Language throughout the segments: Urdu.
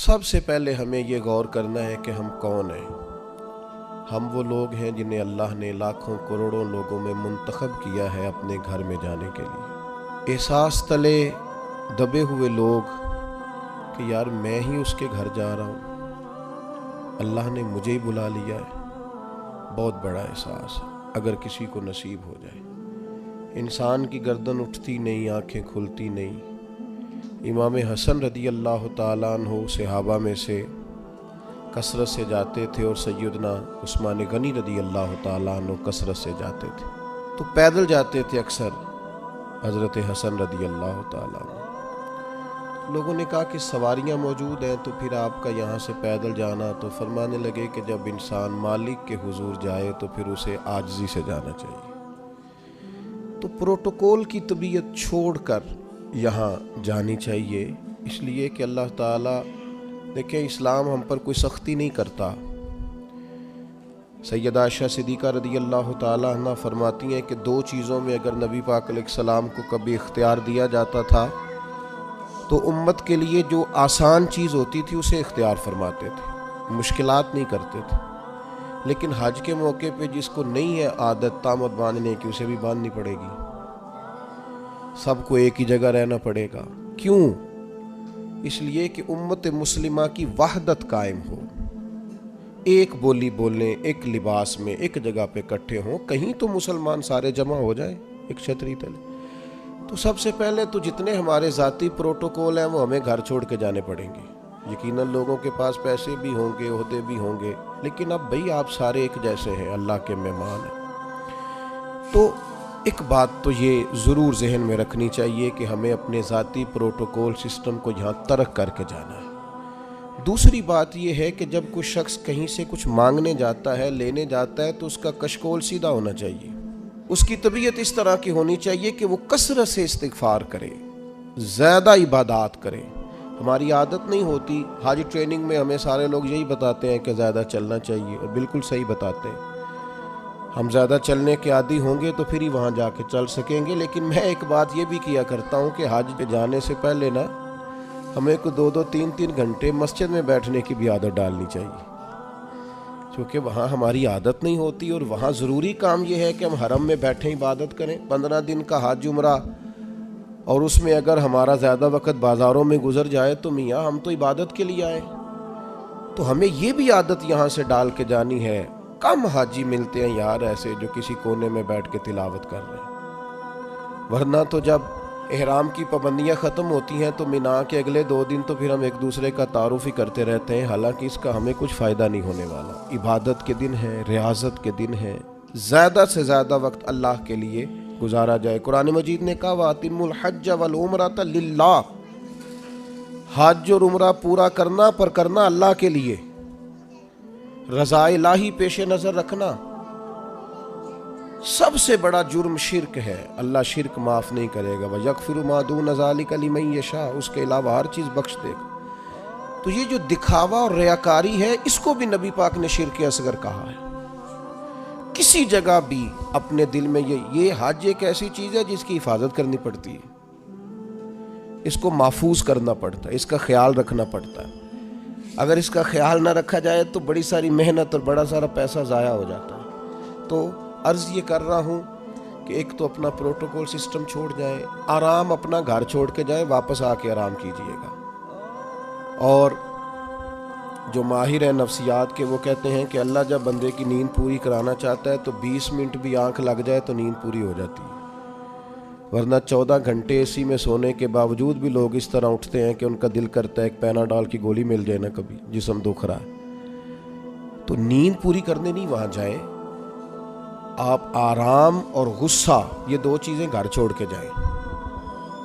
سب سے پہلے ہمیں یہ غور کرنا ہے کہ ہم کون ہیں۔ ہم وہ لوگ ہیں جنہیں اللہ نے لاکھوں کروڑوں لوگوں میں منتخب کیا ہے اپنے گھر میں جانے کے لیے۔ احساس تلے دبے ہوئے لوگ کہ یار میں ہی اس کے گھر جا رہا ہوں، اللہ نے مجھے ہی بلا لیا ہے۔ بہت بڑا احساس ہے اگر کسی کو نصیب ہو جائے۔ انسان کی گردن اٹھتی نہیں، آنکھیں کھلتی نہیں۔ امام حسن رضی اللہ تعالیٰ عنہ صحابہ میں سے کثرت سے جاتے تھے، اور سیدنا عثمان غنی رضی اللہ تعالیٰ عنہ کثرت سے جاتے تھے، تو پیدل جاتے تھے اکثر حضرت حسن رضی اللہ تعالیٰ عنہ۔ لوگوں نے کہا کہ سواریاں موجود ہیں تو پھر آپ کا یہاں سے پیدل جانا، تو فرمانے لگے کہ جب انسان مالک کے حضور جائے تو پھر اسے عاجزی سے جانا چاہیے۔ تو پروٹوکول کی طبیعت چھوڑ کر یہاں جانی چاہیے، اس لیے کہ اللہ تعالیٰ دیکھیں اسلام ہم پر کوئی سختی نہیں کرتا۔ سیدہ عائشہ صدیقہ رضی اللہ تعالیٰ عنہ فرماتی ہیں کہ دو چیزوں میں اگر نبی پاک علیہ السلام کو کبھی اختیار دیا جاتا تھا تو امت کے لیے جو آسان چیز ہوتی تھی اسے اختیار فرماتے تھے، مشکلات نہیں کرتے تھے۔ لیکن حج کے موقع پہ جس کو نہیں ہے عادت تامت باندھنے کی، اسے بھی باندھنی پڑے گی، سب کو ایک ہی جگہ رہنا پڑے گا۔ کیوں؟ اس لیے کہ امت مسلمہ کی وحدت قائم ہو، ایک بولی بولیں، ایک لباس میں ایک جگہ پہ اکٹھے ہوں، کہیں تو مسلمان سارے جمع ہو جائیں ایک چھتری تلے۔ تو سب سے پہلے تو جتنے ہمارے ذاتی پروٹوکول ہیں وہ ہمیں گھر چھوڑ کے جانے پڑیں گے۔ یقیناً لوگوں کے پاس پیسے بھی ہوں گے، عہدے بھی ہوں گے، لیکن اب بھئی آپ سارے ایک جیسے ہیں، اللہ کے مہمان ہیں۔ تو ایک بات تو یہ ضرور ذہن میں رکھنی چاہیے کہ ہمیں اپنے ذاتی پروٹوکول سسٹم کو یہاں ترک کر کے جانا ہے۔ دوسری بات یہ ہے کہ جب کوئی شخص کہیں سے کچھ مانگنے جاتا ہے، لینے جاتا ہے، تو اس کا کشکول سیدھا ہونا چاہیے۔ اس کی طبیعت اس طرح کی ہونی چاہیے کہ وہ کثرت سے استغفار کرے، زیادہ عبادات کرے۔ ہماری عادت نہیں ہوتی، حاجی ٹریننگ میں ہمیں سارے لوگ یہی بتاتے ہیں کہ زیادہ چلنا چاہیے، اور بالکل صحیح بتاتے ہیں۔ ہم زیادہ چلنے کے عادی ہوں گے تو پھر ہی وہاں جا کے چل سکیں گے۔ لیکن میں ایک بات یہ بھی کیا کرتا ہوں کہ حج پہ جانے سے پہلے نا ہمیں کو 2-3 گھنٹے مسجد میں بیٹھنے کی بھی عادت ڈالنی چاہیے، کیونکہ وہاں ہماری عادت نہیں ہوتی، اور وہاں ضروری کام یہ ہے کہ ہم حرم میں بیٹھیں عبادت کریں۔ 15 دن کا حج عمرہ، اور اس میں اگر ہمارا زیادہ وقت بازاروں میں گزر جائے تو میاں ہم تو عبادت کے لیے آئے، تو ہمیں یہ بھی عادت یہاں سے ڈال کے جانی ہے۔ کم حاجی ملتے ہیں یار ایسے جو کسی کونے میں بیٹھ کے تلاوت کر رہے ہیں، ورنہ تو جب احرام کی پابندیاں ختم ہوتی ہیں تو مینا کے اگلے 2 دن تو پھر ہم ایک دوسرے کا تعارف ہی کرتے رہتے ہیں، حالانکہ اس کا ہمیں کچھ فائدہ نہیں ہونے والا۔ عبادت کے دن ہے، ریاضت کے دن ہے، زیادہ سے زیادہ وقت اللہ کے لیے گزارا جائے۔ قرآن مجید نے کہا وَأَتِمُّوا الْحَجَّ وَالْعُمْرَةَ لِلَّهِ، حج اور عمرہ پورا کرنا پر کرنا اللہ کے لیے، رضا الہی پیش نظر رکھنا۔ سب سے بڑا جرم شرک ہے، اللہ شرک معاف نہیں کرے گا۔ وَيَغْفِرُ مَا دُونَ ذَلِكَ لِمَن يَشَاءُ، اس کے علاوہ ہر چیز بخش دے گا۔ تو یہ جو دکھاوا اور ریاکاری ہے، اس کو بھی نبی پاک نے شرک اصغر کہا ہے۔ کسی جگہ بھی اپنے دل میں یہ حج ایک ایسی چیز ہے جس کی حفاظت کرنی پڑتی ہے، اس کو محفوظ کرنا پڑتا ہے، اس کا خیال رکھنا پڑتا ہے۔ اگر اس کا خیال نہ رکھا جائے تو بڑی ساری محنت اور بڑا سارا پیسہ ضائع ہو جاتا ہے۔ تو عرض یہ کر رہا ہوں کہ ایک تو اپنا پروٹوکول سسٹم چھوڑ جائیں، آرام اپنا گھر چھوڑ کے جائیں، واپس آ کے آرام کیجئے گا۔ اور جو ماہر ہیں نفسیات کے، وہ کہتے ہیں کہ اللہ جب بندے کی نیند پوری کرانا چاہتا ہے تو 20 منٹ بھی آنکھ لگ جائے تو نیند پوری ہو جاتی ہے، ورنہ 14 گھنٹے اسی میں سونے کے باوجود بھی لوگ اس طرح اٹھتے ہیں کہ ان کا دل کرتا ہے ایک پیناڈول کی گولی مل جائے نا، کبھی جسم دکھ رہا ہے۔ تو نیند پوری کرنے نہیں وہاں جائیں، آپ آرام اور غصہ یہ 2 چیزیں گھر چھوڑ کے جائیں۔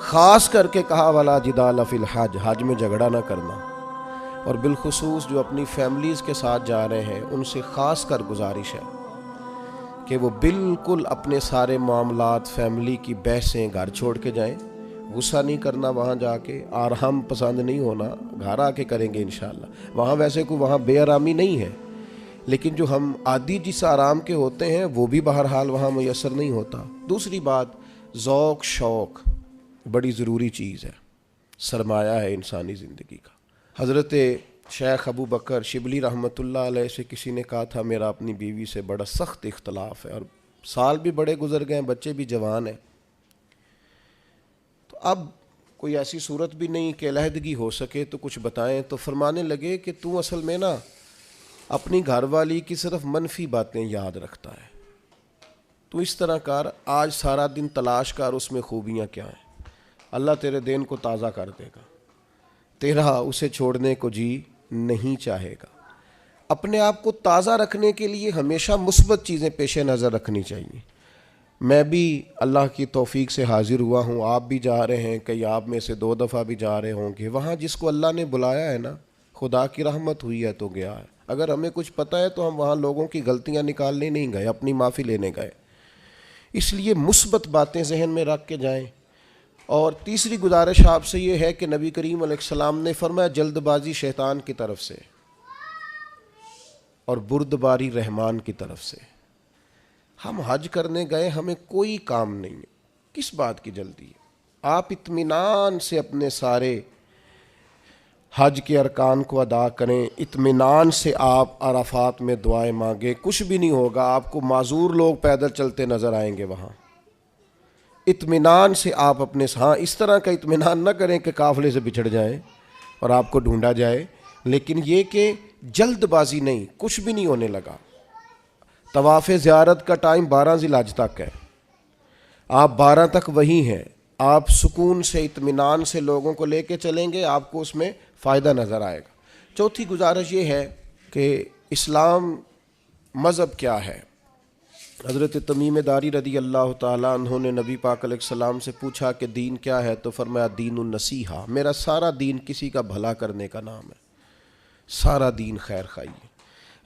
خاص کر کے کہا وَلَا جِدَالَ فِي الْحَجِّ، حج میں جھگڑا نہ کرنا۔ اور بالخصوص جو اپنی فیملیز کے ساتھ جا رہے ہیں ان سے خاص کر گزارش ہے کہ وہ بالکل اپنے سارے معاملات، فیملی کی بحثیں گھر چھوڑ کے جائیں۔ غصہ نہیں کرنا وہاں جا کے، آرام پسند نہیں ہونا، گھر آ کے کریں گے انشاءاللہ۔ وہاں ویسے کوئی وہاں بے آرامی نہیں ہے، لیکن جو ہم عادی جس آرام کے ہوتے ہیں وہ بھی بہرحال وہاں میسر نہیں ہوتا۔ دوسری بات، ذوق شوق بڑی ضروری چیز ہے، سرمایہ ہے انسانی زندگی کا۔ حضرت شیخ ابو بکر شبلی رحمۃ اللہ علیہ سے کسی نے کہا تھا میرا اپنی بیوی سے بڑا سخت اختلاف ہے، اور سال بھی بڑے گزر گئے، بچے بھی جوان ہیں، تو اب کوئی ایسی صورت بھی نہیں کہ علیحدگی ہو سکے تو کچھ بتائیں۔ تو فرمانے لگے کہ تو اصل میں نا اپنی گھر والی کی صرف منفی باتیں یاد رکھتا ہے، تو اس طرح کر، آج سارا دن تلاش کر اس میں خوبیاں کیا ہیں، اللہ تیرے دین کو تازہ کر دے گا، تیرا اسے چھوڑنے کو جی نہیں چاہے گا۔ اپنے آپ کو تازہ رکھنے کے لیے ہمیشہ مثبت چیزیں پیش نظر رکھنی چاہیے۔ میں بھی اللہ کی توفیق سے حاضر ہوا ہوں، آپ بھی جا رہے ہیں، کئی آپ میں سے 2 دفعہ بھی جا رہے ہوں گے، وہاں جس کو اللہ نے بلایا ہے نا، خدا کی رحمت ہوئی ہے تو گیا ہے۔ اگر ہمیں کچھ پتہ ہے تو ہم وہاں لوگوں کی غلطیاں نکالنے نہیں گئے، اپنی معافی لینے گئے۔ اس لیے مثبت باتیں ذہن میں رکھ کے جائیں۔ اور تیسری گزارش آپ سے یہ ہے کہ نبی کریم علیہ السلام نے فرمایا جلد بازی شیطان کی طرف سے اور بردباری رحمان کی طرف سے۔ ہم حج کرنے گئے، ہمیں کوئی کام نہیں ہے، کس بات کی جلدی ہے؟ آپ اطمینان سے اپنے سارے حج کے ارکان کو ادا کریں، اطمینان سے آپ عرفات میں دعائیں مانگیں، کچھ بھی نہیں ہوگا، آپ کو معذور لوگ پیدل چلتے نظر آئیں گے وہاں۔ اطمینان سے آپ اپنے اس طرح کا اطمینان نہ کریں کہ قافلے سے بچھڑ جائیں اور آپ کو ڈھونڈا جائے، لیکن یہ کہ جلد بازی نہیں، کچھ بھی نہیں ہونے لگا۔ طواف زیارت کا ٹائم 12 ذی الحج تک ہے، آپ 12 تک وہی ہیں، آپ سکون سے اطمینان سے لوگوں کو لے کے چلیں گے، آپ کو اس میں فائدہ نظر آئے گا۔ چوتھی گزارش یہ ہے کہ اسلام مذہب کیا ہے؟ حضرت تمیم داری رضی اللہ تعالیٰ عنہ نے نبی پاک علیہ السلام سے پوچھا کہ دین کیا ہے؟ تو فرمایا دین النصیحہ، میرا سارا دین کسی کا بھلا کرنے کا نام ہے، سارا دین خیر خواہی ہے۔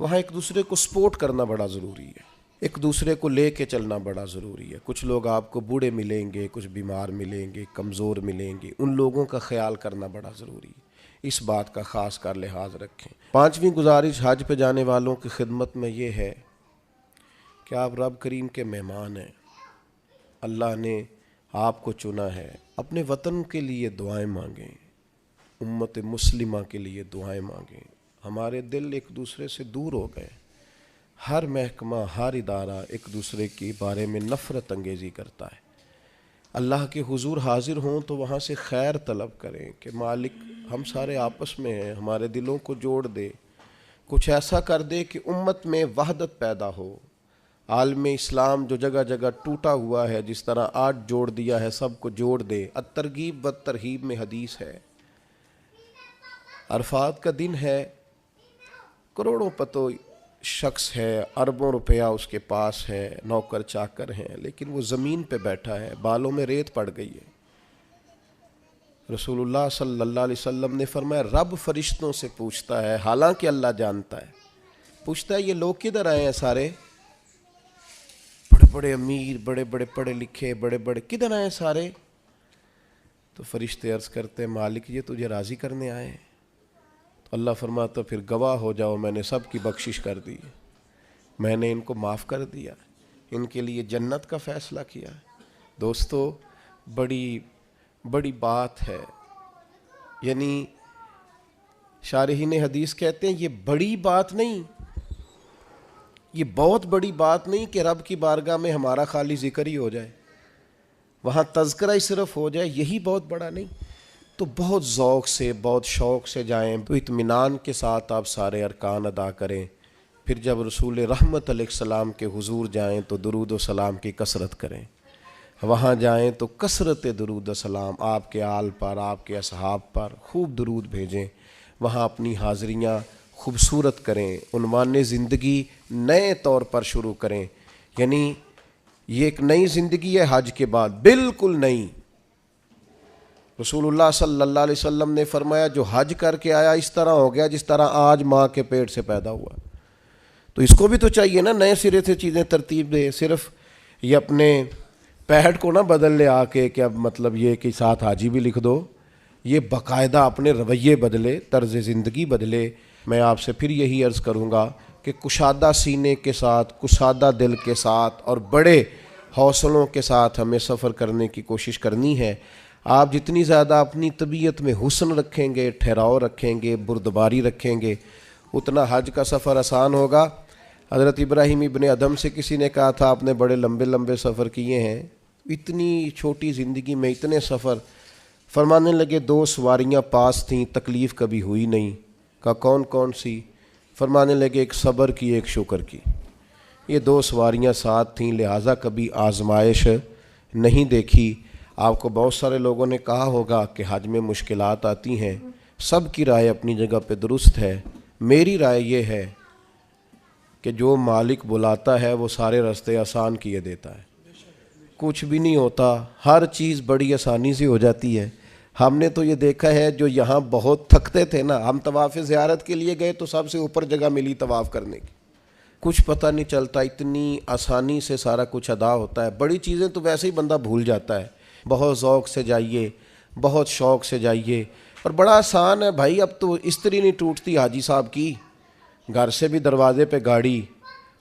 وہاں ایک دوسرے کو سپورٹ کرنا بڑا ضروری ہے، ایک دوسرے کو لے کے چلنا بڑا ضروری ہے۔ کچھ لوگ آپ کو بوڑھے ملیں گے، کچھ بیمار ملیں گے، کمزور ملیں گے، ان لوگوں کا خیال کرنا بڑا ضروری ہے، اس بات کا خاص کر لحاظ رکھیں۔ 5ویں گزارش حج پہ جانے والوں کی خدمت میں یہ ہے کہ آپ رب کریم کے مہمان ہیں، اللہ نے آپ کو چنا ہے، اپنے وطن کے لیے دعائیں مانگیں، امت مسلمہ کے لیے دعائیں مانگیں۔ ہمارے دل ایک دوسرے سے دور ہو گئے، ہر محکمہ، ہر ادارہ ایک دوسرے کے بارے میں نفرت انگیزی کرتا ہے۔ اللہ کے حضور حاضر ہوں تو وہاں سے خیر طلب کریں کہ مالک ہم سارے آپس میں ہیں، ہمارے دلوں کو جوڑ دے، کچھ ایسا کر دے کہ امت میں وحدت پیدا ہو۔ عالم اسلام جو جگہ جگہ ٹوٹا ہوا ہے، جس طرح آج جوڑ دیا ہے، سب کو جوڑ دے۔ الترغیب والترہیب میں حدیث ہے، عرفات کا دن ہے، کروڑوں پتو شخص ہے، اربوں روپیہ اس کے پاس ہے، نوکر چاکر ہیں، لیکن وہ زمین پہ بیٹھا ہے، بالوں میں ریت پڑ گئی ہے۔ رسول اللہ صلی اللہ علیہ وسلم نے فرمایا رب فرشتوں سے پوچھتا ہے، حالانکہ اللہ جانتا ہے، پوچھتا ہے یہ لوگ کدھر آئے ہیں سارے؟ بڑے بڑے امیر، بڑے بڑے پڑھے لکھے، بڑے بڑے، کدھر آئے ہیں سارے؟ تو فرشتے عرض کرتے ہیں مالک یہ تجھے راضی کرنے آئے ہیں۔ تو اللہ فرماتا پھر گواہ ہو جاؤ، میں نے سب کی بخشش کر دی، میں نے ان کو معاف کر دیا، ان کے لیے جنت کا فیصلہ کیا۔ دوستو بڑی بڑی بات ہے، یعنی شارحین حدیث کہتے ہیں یہ بڑی بات نہیں، یہ بہت بڑی بات نہیں کہ رب کی بارگاہ میں ہمارا خالی ذکر ہی ہو جائے، وہاں تذکرہ ہی صرف ہو جائے، یہی بہت بڑا نہیں۔ تو بہت ذوق سے، بہت شوق سے جائیں، تو اطمینان کے ساتھ آپ سارے ارکان ادا کریں۔ پھر جب رسول رحمت علیہ السلام کے حضور جائیں تو درود و سلام کی کثرت کریں، وہاں جائیں تو کثرت درود و سلام آپ کے آل پر، آپ کے اصحاب پر خوب درود بھیجیں، وہاں اپنی حاضریاں خوبصورت کریں، عنوان زندگی نئے طور پر شروع کریں، یعنی یہ ایک نئی زندگی ہے حج کے بعد، بالکل نئی۔ رسول اللہ صلی اللہ علیہ وسلم نے فرمایا جو حج کر کے آیا اس طرح ہو گیا جس طرح آج ماں کے پیٹ سے پیدا ہوا۔ تو اس کو بھی تو چاہیے نا نئے سرے سے چیزیں ترتیب دے، صرف یہ اپنے پیڈ کو نہ بدل لے آ کے کہ اب مطلب یہ کہ ساتھ حاجی بھی لکھ دو، یہ باقاعدہ اپنے رویے بدلے، طرز زندگی بدلے۔ میں آپ سے پھر یہی عرض کروں گا کہ کشادہ سینے کے ساتھ، کشادہ دل کے ساتھ اور بڑے حوصلوں کے ساتھ ہمیں سفر کرنے کی کوشش کرنی ہے۔ آپ جتنی زیادہ اپنی طبیعت میں حسن رکھیں گے، ٹھہراؤ رکھیں گے، بردباری رکھیں گے، اتنا حج کا سفر آسان ہوگا۔ حضرت ابراہیم ابن ادم سے کسی نے کہا تھا آپ نے بڑے لمبے لمبے سفر کیے ہیں، اتنی چھوٹی زندگی میں اتنے سفر؟ فرمانے لگے 2 سواریاں پاس تھیں، تکلیف کبھی ہوئی نہیں۔ کہا کون کون سی؟ فرمانے لگے ایک صبر کی، ایک شکر کی۔ یہ 2 سواریاں ساتھ تھیں، لہٰذا کبھی آزمائش نہیں دیکھی۔ آپ کو بہت سارے لوگوں نے کہا ہوگا کہ حج میں مشکلات آتی ہیں، سب کی رائے اپنی جگہ پہ درست ہے۔ میری رائے یہ ہے کہ جو مالک بلاتا ہے وہ سارے راستے آسان کیے دیتا ہے، کچھ بھی نہیں ہوتا، ہر چیز بڑی آسانی سے ہو جاتی ہے۔ ہم نے تو یہ دیکھا ہے جو یہاں بہت تھکتے تھے نا، ہم طواف زیارت کے لیے گئے تو سب سے اوپر جگہ ملی طواف کرنے کی، کچھ پتہ نہیں چلتا، اتنی آسانی سے سارا کچھ ادا ہوتا ہے۔ بڑی چیزیں تو ویسے ہی بندہ بھول جاتا ہے۔ بہت ذوق سے جائیے، بہت شوق سے جائیے، اور بڑا آسان ہے بھائی۔ اب تو استری نہیں ٹوٹتی حاجی صاحب کی، گھر سے بھی دروازے پہ گاڑی،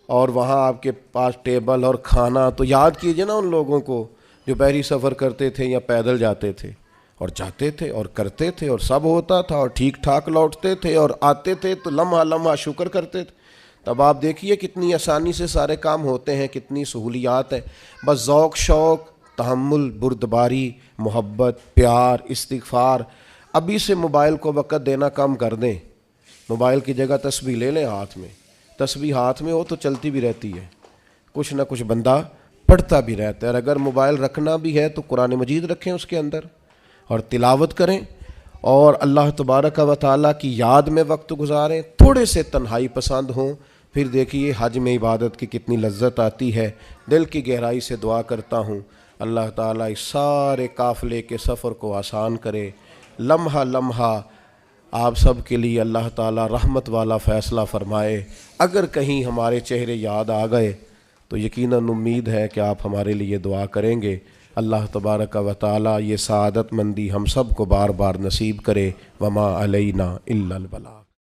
اور وہاں آپ کے پاس ٹیبل اور کھانا۔ تو یاد کیجئے نا ان لوگوں کو جو بحری سفر کرتے تھے یا پیدل جاتے تھے، اور جاتے تھے اور کرتے تھے اور سب ہوتا تھا اور ٹھیک ٹھاک لوٹتے تھے اور آتے تھے تو لمحہ لمحہ شکر کرتے تھے۔ تب آپ دیکھیے کتنی آسانی سے سارے کام ہوتے ہیں، کتنی سہولیات ہیں۔ بس ذوق شوق، تحمل، بردباری، محبت، پیار، استغفار۔ ابھی سے موبائل کو وقت دینا کم کر دیں، موبائل کی جگہ تسبیح لے لیں ہاتھ میں، تسبیح ہاتھ میں ہو تو چلتی بھی رہتی ہے، کچھ نہ کچھ بندہ پڑھتا بھی رہتا ہے۔ اور اگر موبائل رکھنا بھی ہے تو قرآن مجید رکھیں اس کے اندر اور تلاوت کریں، اور اللہ تبارک و تعالیٰ کی یاد میں وقت گزاریں، تھوڑے سے تنہائی پسند ہوں، پھر دیکھیے حج میں عبادت کی کتنی لذت آتی ہے۔ دل کی گہرائی سے دعا کرتا ہوں اللہ تعالیٰ اس سارے قافلے کے سفر کو آسان کرے، لمحہ لمحہ آپ سب کے لیے اللہ تعالیٰ رحمت والا فیصلہ فرمائے۔ اگر کہیں ہمارے چہرے یاد آ گئے تو یقیناً امید ہے کہ آپ ہمارے لیے دعا کریں گے۔ اللہ تبارک و تعالیٰ یہ سعادت مندی ہم سب کو بار بار نصیب کرے۔ وما علینا الا البلاغ۔